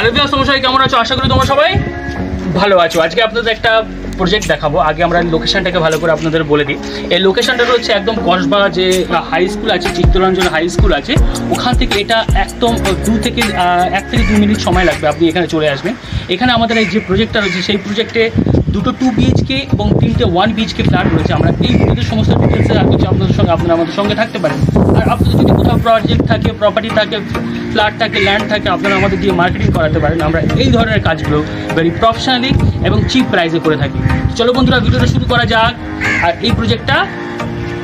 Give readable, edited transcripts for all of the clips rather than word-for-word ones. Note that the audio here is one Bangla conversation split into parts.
হ্যালো ভিউয়ার্স, তোমরা সবাই কেমন আছো? আশা করি তোমরা সবাই ভালো আছো। আজকে আপনাদের একটা প্রজেক্ট দেখাবো। আগে আমরা লোকেশনটাকে ভালো করে আপনাদের বলে দিই। এই লোকেশনটা হচ্ছে একদম কসবা যে হাই স্কুল আছে, চিত্তরঞ্জন হাই স্কুল আছে, ওখান থেকে এটা একদম 1 থেকে 2 মিনিট সময় লাগবে, আপনি এখানে চলে আসবেন। এখানে আমাদের এই যে প্রজেক্টটা রয়েছে সেই প্রজেক্টে 2 BHK এবং 3 1 BHK ফ্ল্যাট রয়েছে। আমরা এই ভিডিওতে সমস্ত ডিটেলসে রাখছি আপনাদের সঙ্গে, আপনারা আমাদের সঙ্গে থাকতে পারেন। আর আপনাদের যদি কোথাও প্রজেক্ট থাকে, প্রপার্টি থাকে, ফ্ল্যাট থাকে, ল্যান্ড থাকে, আপনারা আমাদের দিয়ে মার্কেটিং করাতে পারেন। আমরা এই ধরনের কাজগুলো ভেরি প্রফেশনালি এবং চিপ প্রাইসে করে থাকি। চলো বন্ধুরা, ভিডিওটা শুরু করা যাক আর এই প্রজেক্টটা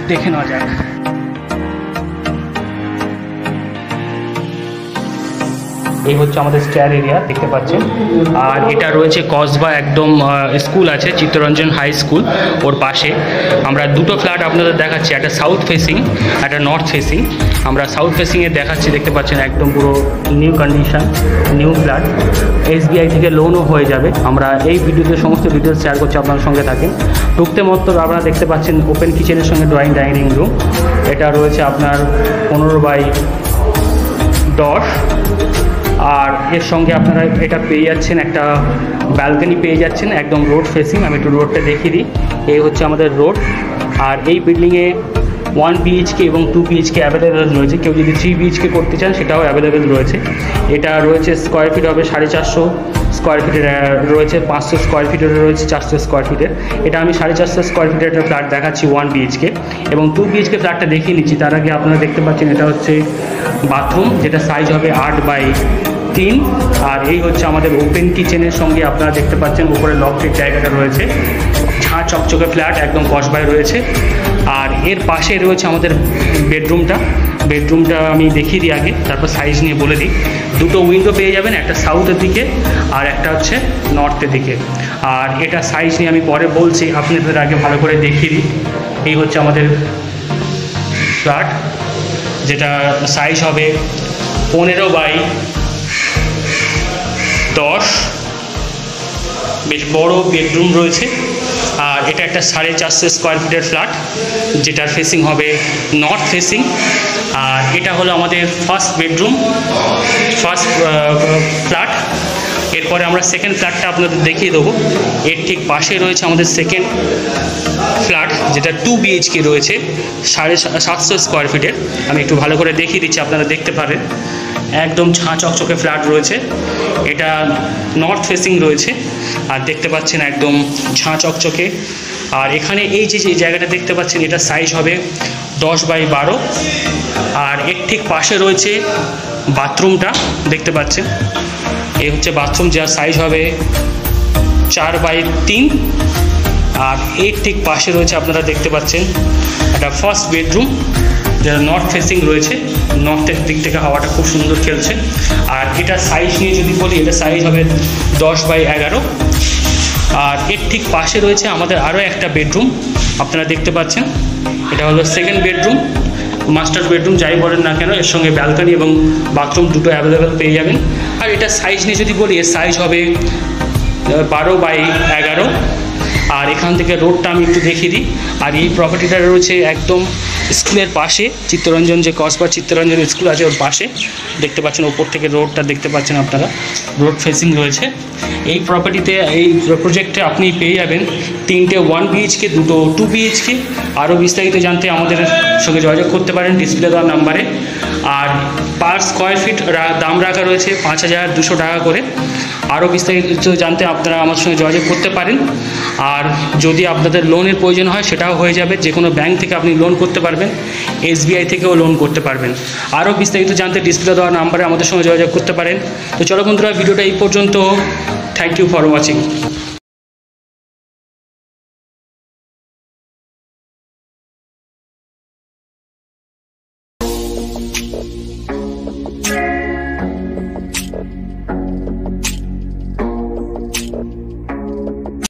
দেখে নেওয়া যাক। এই হচ্ছে আমাদের স্টেয়ার এরিয়া, দেখতে পাচ্ছেন। আর এটা রয়েছে কসবা একদম স্কুল আছে, চিত্তরঞ্জন হাই স্কুল, ওর পাশে। আমরা 2টো ফ্ল্যাট আপনাদের দেখাচ্ছি, একটা সাউথ ফেসিং, একটা নর্থ ফেসিং। আমরা সাউথ ফেসিংয়ে দেখাচ্ছি, দেখতে পাচ্ছেন একদম পুরো new condition, new flat. SBI থেকে লোনও হয়ে যাবে। আমরা এই ভিডিওতে সমস্ত ডিটেলস শেয়ার করছি, আপনার সঙ্গে থাকেন। ঢুকতে মাত্র আপনারা দেখতে পাচ্ছেন ওপেন কিচেনের সঙ্গে ড্রয়িং ডাইনিং রুম। এটা রয়েছে আপনার 15x10। আর এর সঙ্গে আপনারা এটা পেয়ে যাচ্ছেন, একটা ব্যালকনি পেয়ে যাচ্ছেন একদম রোড ফেসিং। আমি একটু রোডটা দেখিয়ে দিই। এই হচ্ছে আমাদের রোড। আর এই বিল্ডিংয়ে 1 BHK এবং 2 BHK অ্যাভেলেবেল রয়েছে। কেউ যদি 3 BHK করতে চান সেটাও অ্যাভেলেবেল রয়েছে। এটা রয়েছে স্কোয়ার ফিট হবে 450 স্কোয়ার ফিটের রয়েছে, 500 স্কোয়ার ফিটের রয়েছে, 400 স্কোয়ার ফিটের। এটা আমি 450 স্কোয়ার ফিটের একটা ফ্ল্যাট দেখাচ্ছি 1 BHK এবং 2 BHK ফ্ল্যাটটা দেখিয়ে নিচ্ছি। তার আগে আপনারা দেখতে পাচ্ছেন এটা হচ্ছে বাথরুম, যেটা সাইজ হবে 8x3। আর এই হচ্ছে আমাদের ওপেন কিচেনের সঙ্গে আপনারা দেখতে পাচ্ছেন উপরে লফটের জায়গাটা রয়েছে। ঝাঁ চকচকে ফ্ল্যাট, একদম কসবায় রয়েছে। আর এর পাশে রয়েছে আমাদের বেডরুমটা। বেডরুমটা আমি দেখিয়ে দিই আগে, তারপর সাইজ নিয়ে বলে দিই। 2টো উইন্ডো পেয়ে যাবেন, একটা সাউথের দিকে আর একটা হচ্ছে নর্থের দিকে। আর এটা সাইজ নিয়ে আমি পরে বলছি, আপনাদের আগে ভালো করে দেখিয়ে দিই। এই হচ্ছে আমাদের ফ্ল্যাট, যেটা সাইজ হবে 15x10। বেশ বড় বেডরুম রয়েছে। আর এটা একটা 450 স্কোয়ার ফিটের ফ্ল্যাট, যেটার ফেসিং হবে নর্থ ফেসিং। আর এটা হলো আমাদের ফার্স্ট বেডরুম, ফার্স্ট ফ্ল্যাট। এরপরে আমরা সেকেন্ড ফ্ল্যাটটা আপনাদের দেখিয়ে দেবো। এর ঠিক পাশে রয়েছে আমাদের সেকেন্ড ফ্ল্যাট, যেটা 2 BHK রয়েছে 750 স্কোয়ার ফিটের। আমি একটু ভালো করে দেখিয়ে দিচ্ছি, আপনারা দেখতে পারেন। একদম ঝাঁ চকচকে ফ্ল্যাট রয়েছে। এটা নর্থ ফেসিং রয়েছে আর দেখতে পাচ্ছেন একদম ঝাঁ চকচকে। আর এখানে এই যে জায়গাটা দেখতে পাচ্ছেন, এটা সাইজ হবে 10x12। আর এর ঠিক পাশে রয়েছে বাথরুমটা, দেখতে পাচ্ছেন। এই হচ্ছে বাথরুম, যার সাইজ হবে 4x3। আর এর ঠিক পাশে রয়েছে আপনারা দেখতে পাচ্ছেন একটা ফার্স্ট বেডরুম, যারা নর্থ ফেসিং রয়েছে। নর্থের দিক থেকে হাওয়াটা খুব সুন্দর খেলছে। আর এটা সাইজ নিয়ে যদি বলি, এটা সাইজ হবে 10x11। আর এর ঠিক পাশে রয়েছে আমাদের আরও একটা বেডরুম, আপনারা দেখতে পাচ্ছেন। এটা হলো সেকেন্ড বেডরুম, মাস্টার বেডরুম যাই বলেন না কেন। এর সঙ্গে ব্যালকনি এবং বাথরুম 2টো অ্যাভেলেবেল পেয়ে যাবেন। আর এটা সাইজ নিয়ে যদি বলি, এর সাইজ হবে 12x11। আর এখান থেকে রোডটা আমি একটু দেখিয়ে দিই। আর এই প্রপার্টিটা রয়েছে একদম স্কুলের পাশে, চিত্তরঞ্জন যে কসবা চিত্তরঞ্জন স্কুল আছে ওর পাশে। দেখতে পাচ্ছেন ওপর থেকে রোডটা দেখতে পাচ্ছেন আপনারা, রোড ফেসিং রয়েছে। এই প্রপার্টিতে, এই প্রজেক্টে আপনি পেয়ে যাবেন 3টে 1 BHK, 2টো 2 BHK। আরও বিস্তারিত জানতে আমাদের সঙ্গে যোগাযোগ করতে পারেন ডিসপ্লে দেওয়ার নাম্বারে। আর পার স্কোয়ার ফিট দাম রাখা রয়েছে 5200 টাকা করে। আরও বিস্তারিত জানতে আপনারা আমার সঙ্গে যোগাযোগ করতে পারেন। আর যদি আপনাদের লোনের প্রয়োজন হয় সেটাও হয়ে যাবে। যে কোনো ব্যাংক থেকে আপনি লোন করতে পারবেন, SBI থেকেও লোন করতে পারবেন। আরও বিস্তারিত জানতে ডিসপ্লে দেওয়া নাম্বারে আমাদের সঙ্গে যোগাযোগ করতে পারেন। তো চলো বন্ধুরা, ভিডিওটা এই পর্যন্ত। Thank you for watching.